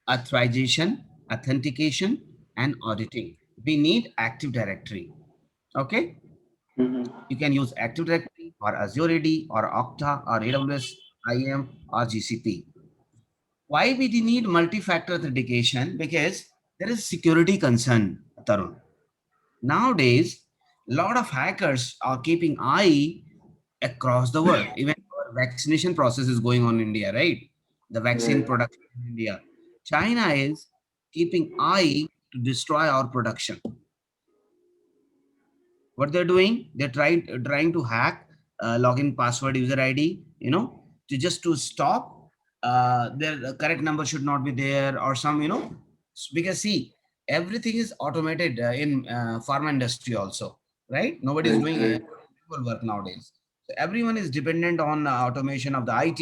Speaker 2: authorization, authentication, and auditing. We need Active Directory. Okay,
Speaker 1: Hmm.
Speaker 2: you can use Active Directory or Azure AD or Okta or AWS IAM or GCP. Why we need multi-factor authentication? Because there is security concern, Tarun. Nowadays, a lot of hackers are keeping eye across the world. Even our vaccination process is going on in India, right? The vaccine
Speaker 1: Right.
Speaker 2: production in India. China is keeping eye to destroy our production. What they're doing, they're trying to hack login password user ID, to just to stop their correct number should not be there or some, because see, everything is automated in pharma industry also, right? Nobody is
Speaker 1: Right.
Speaker 2: doing
Speaker 1: Right.
Speaker 2: manual work nowadays. So everyone is dependent on automation of the IT.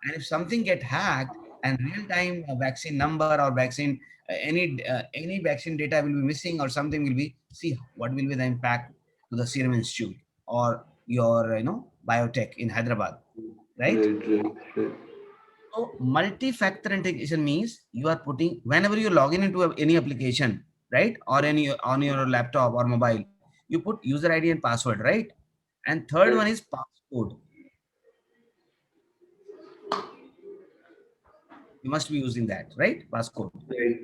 Speaker 2: And if something get hacked and real time vaccine number or vaccine any vaccine data will be missing or something will be, see what will be the impact to the Serum Institute or your biotech in Hyderabad, right?
Speaker 1: Right. Right. Right.
Speaker 2: So multi-factor integration means you are putting whenever you log in into any application, right, or any on your laptop or mobile, you put user ID and password, right? And third one
Speaker 1: Right.
Speaker 2: is passcode. You must be using that, right? Passcode.
Speaker 1: Right.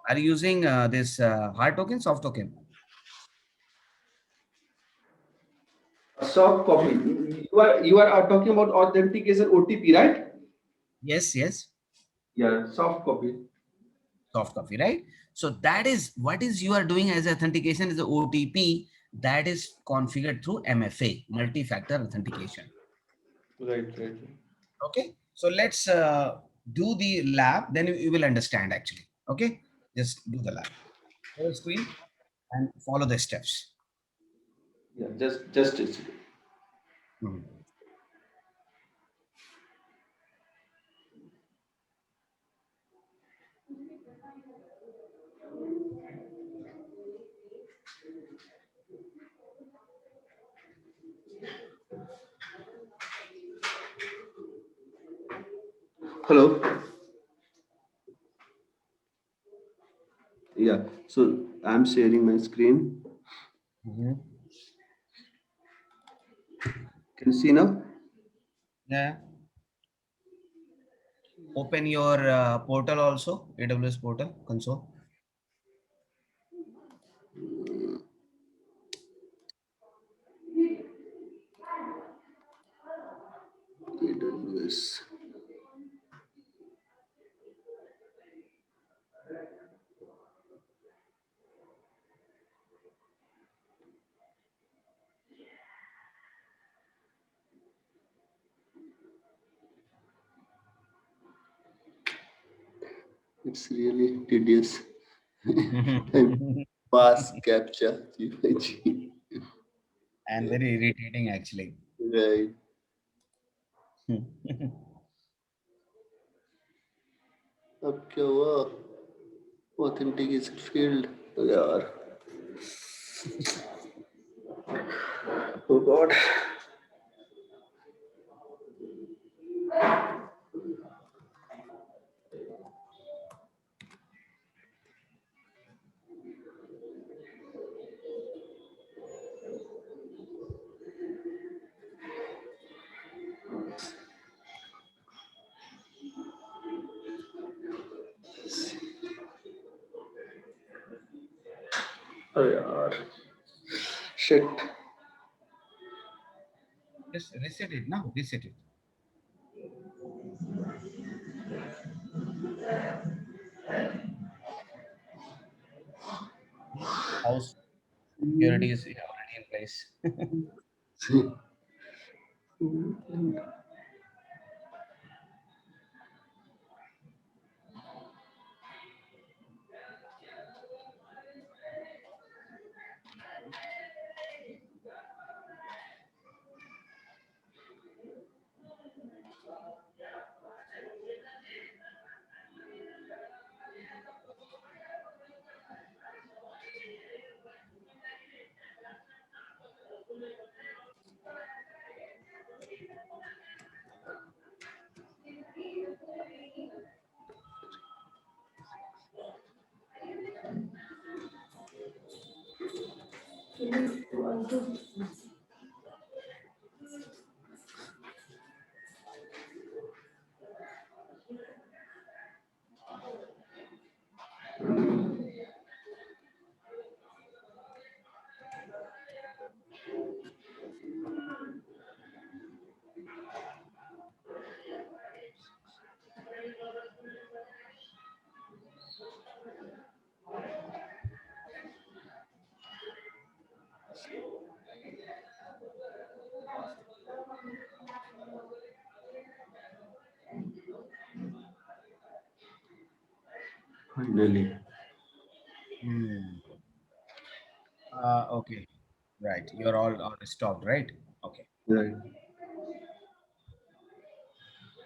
Speaker 2: Are you using this hard token, soft token?
Speaker 1: Soft copy. You are talking about authentication OTP, right?
Speaker 2: Yes, yes.
Speaker 1: Yeah. Soft copy.
Speaker 2: Soft copy, right? So that is what is you are doing as authentication is the OTP that is configured through MFA, multi-factor authentication.
Speaker 1: Right. Right.
Speaker 2: Okay, so let's do the lab, then you will understand actually. Okay, just do the lab. Full screen and follow the steps.
Speaker 1: Yeah. Just a second.
Speaker 2: Mhm.
Speaker 1: Hello. Yeah. So I'm sharing my screen.
Speaker 2: Mhm.
Speaker 1: Can you see now?
Speaker 2: Yeah. Open your portal also, AWS portal console.
Speaker 1: AWS. It's really tedious. And fast capture, GYG.
Speaker 2: And very irritating actually.
Speaker 1: Right. अब क्या हुआ? Authentication field. यार. Oh God. Oh यार. Shit.
Speaker 2: Just reset it now. Reset it. House security is already in place.
Speaker 1: Finally.
Speaker 2: Hmm. Okay. Right. You're all stopped, right? Okay.
Speaker 1: Right.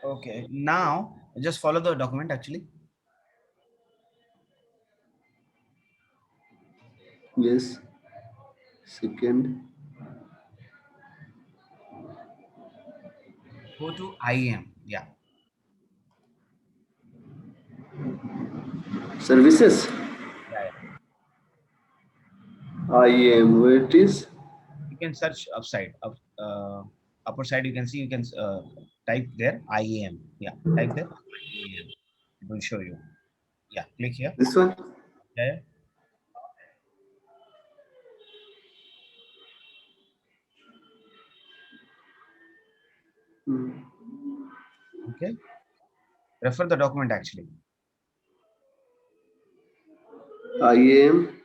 Speaker 2: Okay. Now just follow the document actually.
Speaker 1: Yes. Second.
Speaker 2: Go to IAM. Yeah.
Speaker 1: Services.
Speaker 2: Yeah, yeah.
Speaker 1: IAM. Where it is?
Speaker 2: You can search upper side. You can see. You can type there IAM. Yeah. Type there IAM. It will show you. Yeah. Click here.
Speaker 1: This one.
Speaker 2: Yeah. Yeah.
Speaker 1: Hmm.
Speaker 2: Okay. Refer the document actually.
Speaker 1: IAM.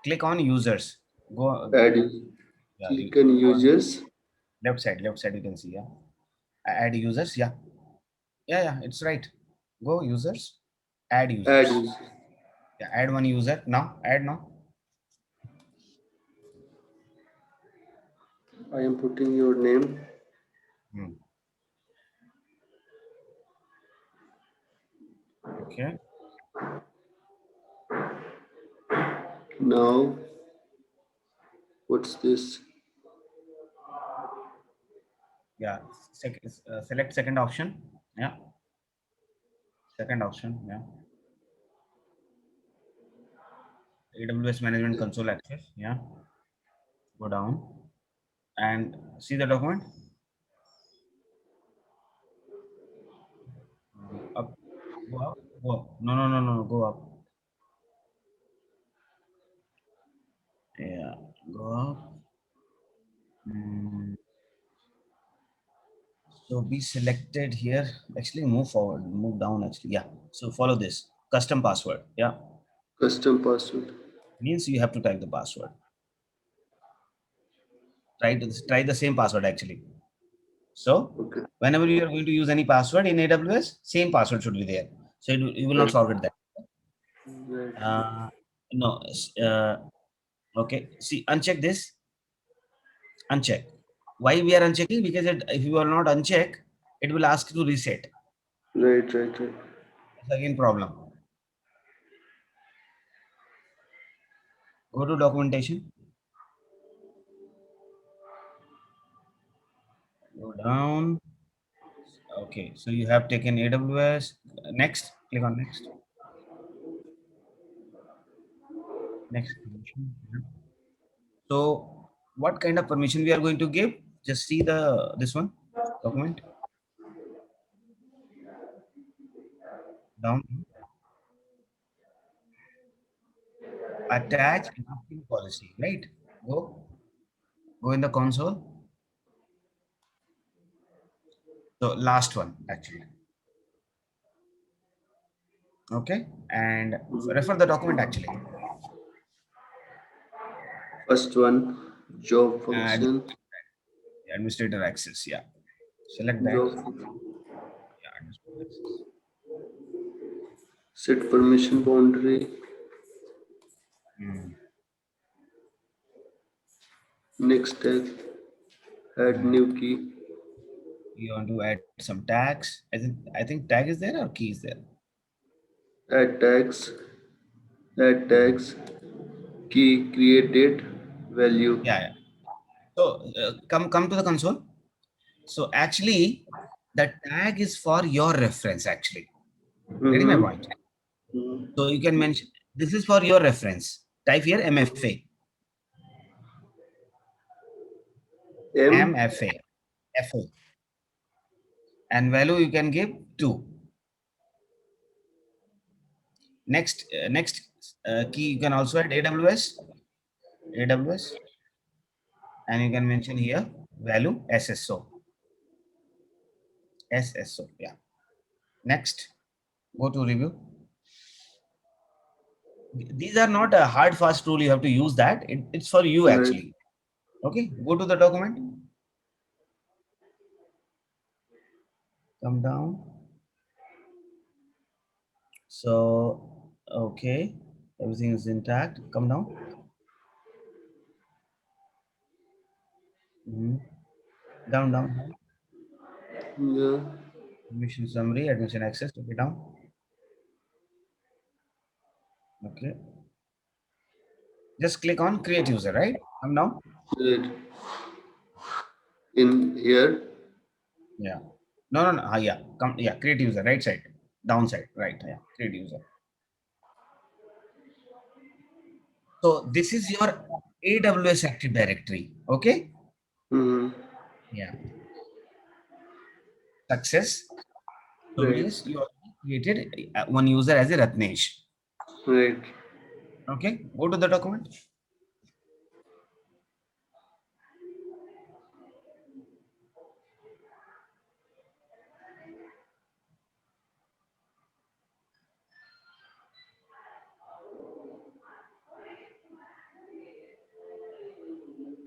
Speaker 2: Click on users. Go.
Speaker 1: Add.
Speaker 2: Yeah.
Speaker 1: Click on
Speaker 2: Go on
Speaker 1: users.
Speaker 2: left side. Left side. You can see. Yeah. Add users. Yeah. Yeah. Yeah. It's right. Go users. Add
Speaker 1: Add
Speaker 2: users.
Speaker 1: users.
Speaker 2: Yeah. Add one user now. Add now.
Speaker 1: I am putting your name.
Speaker 2: Hmm. Okay.
Speaker 1: Now, what's this?
Speaker 2: Yeah. Select second option. Yeah. Second option. Yeah. AWS Management Console access. Yeah. Go down and see the document. Up. Go up. Go up. No, no, no, no. Go up. Yeah. Go up. Mm, so be selected here. Actually, move forward. Move down. Actually, yeah. So follow this. Custom password. Yeah.
Speaker 1: Custom password.
Speaker 2: Means you have to type the password. Try the same password actually. So
Speaker 1: Okay.
Speaker 2: whenever you are going to use any password in AWS, same password should be there. So you will not
Speaker 1: Right.
Speaker 2: forget that.
Speaker 1: Right.
Speaker 2: No. Okay. See, uncheck this. Uncheck. Why we are unchecking? Because if you are not uncheck, it will ask you to reset.
Speaker 1: Right. Right. Right.
Speaker 2: That's again problem. Go to documentation. Go down. Okay. So you have taken AWS. Next. Click on next. Next. So what kind of permission we are going to give? Just see this one document down. Attach masking policy. Right. Go in the console. So last one actually. Okay. And refer the document actually.
Speaker 1: First one, job
Speaker 2: Uh,
Speaker 1: function.
Speaker 2: administrator access. Yeah. Select that.
Speaker 1: Job function.
Speaker 2: Yeah. Administrator access.
Speaker 1: Set permission boundary.
Speaker 2: Hmm.
Speaker 1: Next tag. Add
Speaker 2: Hmm.
Speaker 1: new key.
Speaker 2: You want to add some tags. I think tag is there or key is there.
Speaker 1: Add tags. Add
Speaker 2: Hmm.
Speaker 1: tags. Key created. Value.
Speaker 2: Yeah. Yeah. So come to the console. So actually, the tag is for your reference. Actually, getting my
Speaker 1: Mm-hmm.
Speaker 2: point. So you can mention this is for your reference. Type here MFA,
Speaker 1: M.
Speaker 2: MFA, FO, and value you can give 2. Next key you can also add AWS, and you can mention here value SSO. Yeah. Next, go to review. These are not a hard fast rule. You have to use that. It's for you
Speaker 1: Right.
Speaker 2: actually. Okay. Go to the document. Come down. So okay, everything is intact. Come down. Mhm. Down.
Speaker 1: Yeah.
Speaker 2: Admission summary, admission access. Okay, down. Okay. Just click on create user, right? Come down.
Speaker 1: Right. In here.
Speaker 2: Yeah. No. Yeah. Come. Yeah. Create user. Right side. Downside. Right. Yeah. Create user. So this is your AWS Active Directory. Okay.
Speaker 1: Mm-hmm.
Speaker 2: Yeah. Success. So
Speaker 1: Right.
Speaker 2: means you already created one user as a Ratnesh.
Speaker 1: Right.
Speaker 2: Okay. Go to the document.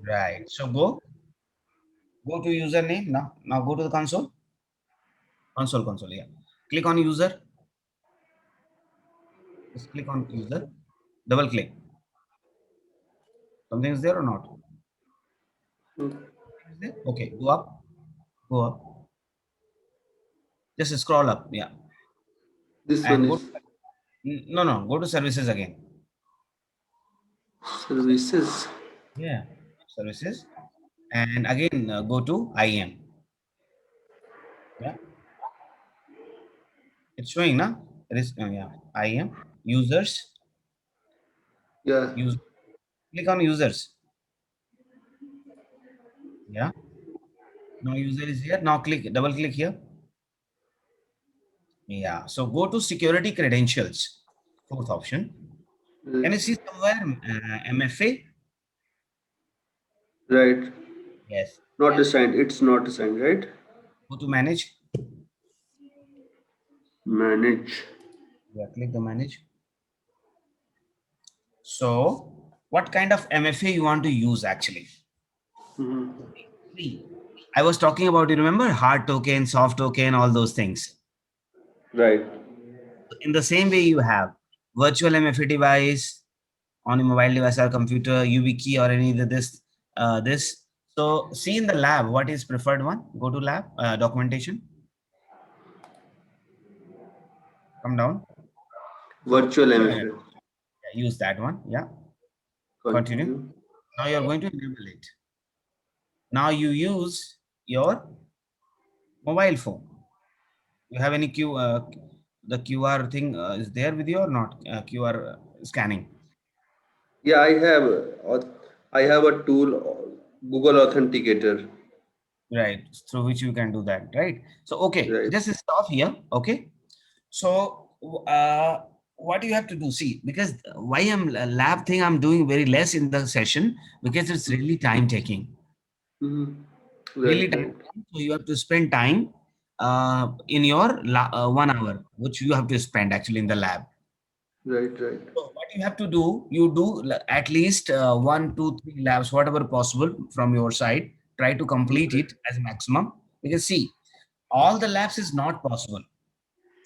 Speaker 2: Right. So go to username now. Now go to the console. Console. Yeah. Click on user. Just click on user. Double click. Something is there or not?
Speaker 1: Mm.
Speaker 2: Is there? Okay. Go up. Go up. Just scroll up. Yeah.
Speaker 1: This one
Speaker 2: And
Speaker 1: is
Speaker 2: no. Go to services again.
Speaker 1: services.
Speaker 2: Yeah. Services. And again go to IAM. Yeah. It's showing now. It is yeah. IAM. Users.
Speaker 1: Yeah.
Speaker 2: Use. Click on users. Yeah. Now user is here. Now click. Double click here. Yeah. So go to security credentials. Fourth option. Can
Speaker 1: Right.
Speaker 2: you see somewhere MFA?
Speaker 1: Right.
Speaker 2: Yes.
Speaker 1: Not assigned. It's not assigned. Right.
Speaker 2: Go to manage.
Speaker 1: Manage.
Speaker 2: Yeah, click the manage. So what kind of MFA you want to use actually?
Speaker 1: Mm-hmm.
Speaker 2: See, I was talking about, you remember hard token, soft token, all those things.
Speaker 1: Right.
Speaker 2: In the same way, you have virtual MFA device on a mobile device or computer, YubiKey or any of this. So see in the lab, what is preferred one? Go to lab, documentation, come down.
Speaker 1: Virtual
Speaker 2: Yeah,
Speaker 1: MFA.
Speaker 2: yeah, use that one. Yeah, continue.
Speaker 1: Continue.
Speaker 2: Now you're going to enable it. Now you use your mobile phone. You have any the QR thing is there with you or not? QR scanning.
Speaker 1: Yeah, I have a tool, Google Authenticator.
Speaker 2: Right, through which you can do that, right? So okay,
Speaker 1: Right.
Speaker 2: just stop here. Okay, so what you have to do, see, because why I'm lab thing I'm doing very less in the session, because it's really time taking,
Speaker 1: Mhm.
Speaker 2: really
Speaker 1: Right,
Speaker 2: time
Speaker 1: right,
Speaker 2: taking. So you have to spend time in your 1 hour, which you have to spend actually in the lab.
Speaker 1: right, right,
Speaker 2: So what you have to do, you do at least 1, 2, 3 labs, whatever possible from your side. Try to complete it as maximum. Because see, all the labs is not possible,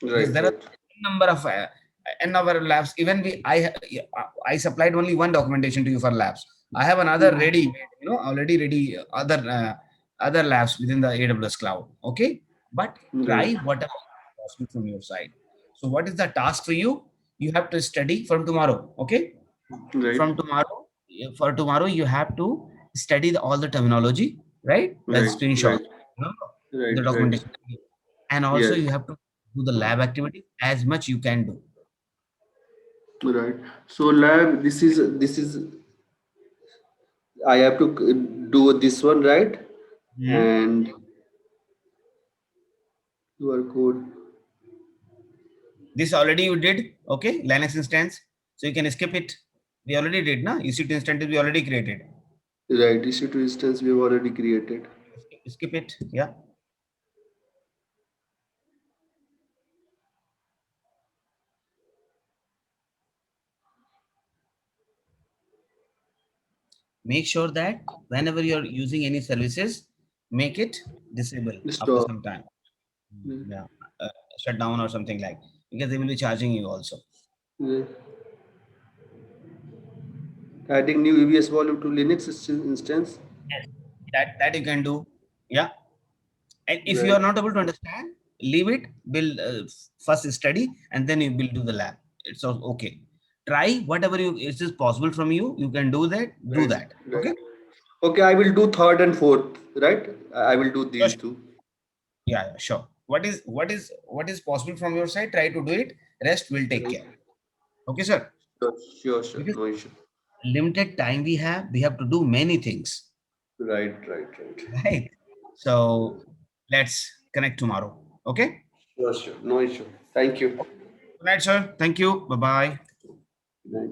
Speaker 2: because
Speaker 1: right,
Speaker 2: there are
Speaker 1: right.
Speaker 2: number of n number of labs. Even I supplied only one documentation to you for labs. I have another
Speaker 1: Mhm.
Speaker 2: ready, already ready other labs within the AWS cloud. Okay, but
Speaker 1: Right,
Speaker 2: try whatever possible from your side. So what is the task for you? You have to study from tomorrow. Okay,
Speaker 1: right,
Speaker 2: from tomorrow, for tomorrow you have to study all the terminology, right? That's
Speaker 1: right,
Speaker 2: screenshot,
Speaker 1: right,
Speaker 2: you know, the
Speaker 1: right, right.
Speaker 2: documentation, and also
Speaker 1: Yes,
Speaker 2: you have to do the lab activity as much you can do.
Speaker 1: right. So lab, this is I have to do this one, right?
Speaker 2: Mhm.
Speaker 1: And QR code.
Speaker 2: This already you did, okay, Linux instance, so you can skip it. We already did, na? EC2 instance we already created.
Speaker 1: Right, EC2 instance we have already created.
Speaker 2: Skip it, yeah. Make sure that whenever you're using any services, make it disable after
Speaker 1: Stop.
Speaker 2: some time. Yeah, uh, shut down or something like, because they will be charging you also.
Speaker 1: Yeah. Adding new EBS volume to Linux instance.
Speaker 2: Yes, that you can do. Yeah, and if you
Speaker 1: Right,
Speaker 2: are not able to understand, leave it. Will first study and then you will do the lab. It's okay. Try whatever you it is possible from you. You can do that. Do
Speaker 1: right,
Speaker 2: that.
Speaker 1: right.
Speaker 2: Okay.
Speaker 1: Okay, I will do third and fourth, right? I will do
Speaker 2: Sure,
Speaker 1: these
Speaker 2: sure.
Speaker 1: two.
Speaker 2: Yeah, yeah, sure. What is possible from your side? Try to do it. Rest will take
Speaker 1: Right.
Speaker 2: care. Okay, sir.
Speaker 1: Sure, sure, sure.
Speaker 2: Because
Speaker 1: No issue.
Speaker 2: limited time we have to do many things,
Speaker 1: Right, right, right.
Speaker 2: right? So let's connect tomorrow. Okay.
Speaker 1: Sure, sure. No issue. Thank you.
Speaker 2: Good night, sir. Thank you. Bye bye.
Speaker 1: Good night.